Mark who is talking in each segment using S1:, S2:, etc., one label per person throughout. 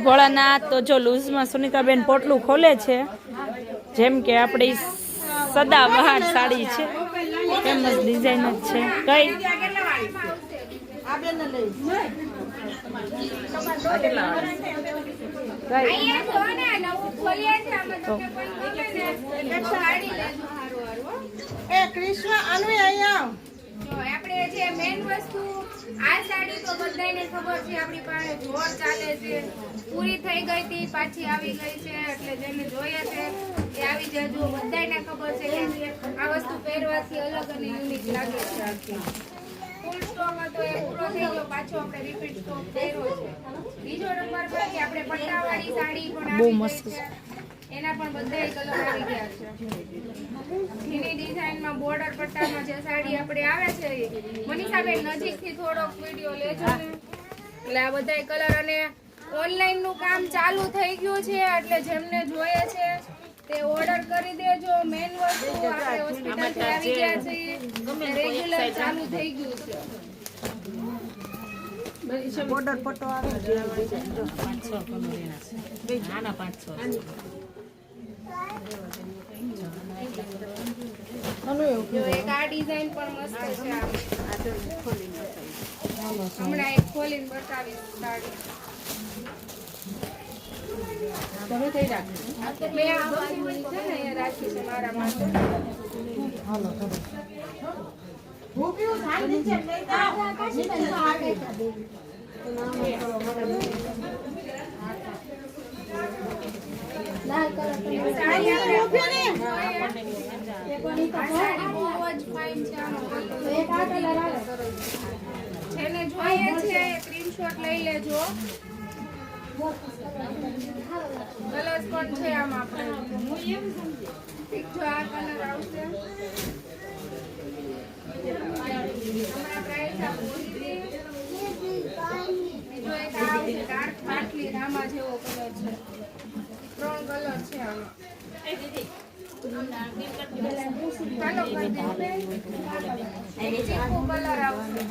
S1: ભોળાનાથ તો જો લૂઝમાં સુનિતાબેન પોટલું ખોલે છે, જેમ કે આપણી સદાબહાર સાડી છે, ફેમસ ડિઝાઇન જ છે. કઈ
S2: આપણે જે મેન વસ્તુ આ સાડી તો બધાને ખબર છે, આપણી પાસે જોર ચાલે છે, પૂરી થઈ ગઈ હતી પાછી આવી ગઈ છે, એટલે જેને જોઈએ છે એ આવી જજો. બધાને ખબર છે કે આ વસ્તુ પહેરવાથી અલગ અને યુનિક લાગે છે. ફૂલ સ્ટોક હતો એ પૂરો થઈ ગયો, પાછો આપણે રિપીટ સ્ટોક પહેર્યો છે. બીજો નંબર પર કે આપણે પટ્ટાવાળી સાડી પણ
S1: બહુ
S2: આવી
S1: મસ્ત
S2: ગઈ છે, એના પણ બધા કલર આવી ગયા છે. ઘીની ડિઝાઇનમાં બોર્ડર પટ્ટામાં જે સાડી આપણે આવે છે, મનીષાબેન નજીકથી થોડોક વિડિયો લેજો ને. એટલે આ બધા કલર અને ઓનલાઈન નું કામ ચાલુ થઈ ગયું છે, એટલે જેમને જોઈએ છે તે ઓર્ડર કરી દેજો. મેન વસ્તુ આપણે હોસ્પિટલથી આવી ગયા છે, રેગ્યુલર ચાલુ થઈ ગયું છે.
S3: બોર્ડર પટ્ટો આવે છે 500
S2: એક આ ડિઝાઇન પણ મસ્ત છે. હમણાં એક ખોલીને બતાવીશ સાડી.
S3: તમે કઈ રાખો?
S2: મેં આ બાજુ છે ને એ રાખી છે મારા માટે.
S3: હાલો
S4: ભૂખ્યું થાય નીચે લઈ જાઓ નીચે આવે લાલ કલર
S2: સાડી આપણે આ સાડી બહુ જ ફાઇન છે.
S4: એક આ કલર આવે
S2: જેને જોઈએ છે સ્ક્રીનશોટ લઈ લેજો. કલર્સ પણ છે આમાં આપણે. એક જો આ કલર આવશે, હમણાં પ્રાઇસ આપી દીધી. બીજો એક આ આવશે ડાર્ક પાટલી રામા જેવો કલર છે. 3 કલર છે આમાં. ચાલો કરી દે. ચીકુ કલર આવશે,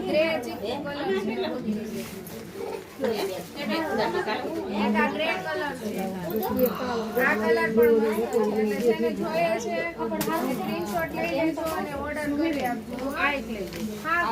S2: ગ્રે ચીકુ કલર છે. એક આ ગ્રે કલર છે. આ કલર પણ મસ્ત છે, એટલે જેને જોઈએ છે સ્ક્રીનશોટ લઈ લેજો અને ઓર્ડર કરી આપજો. આ એક લેજો. હા.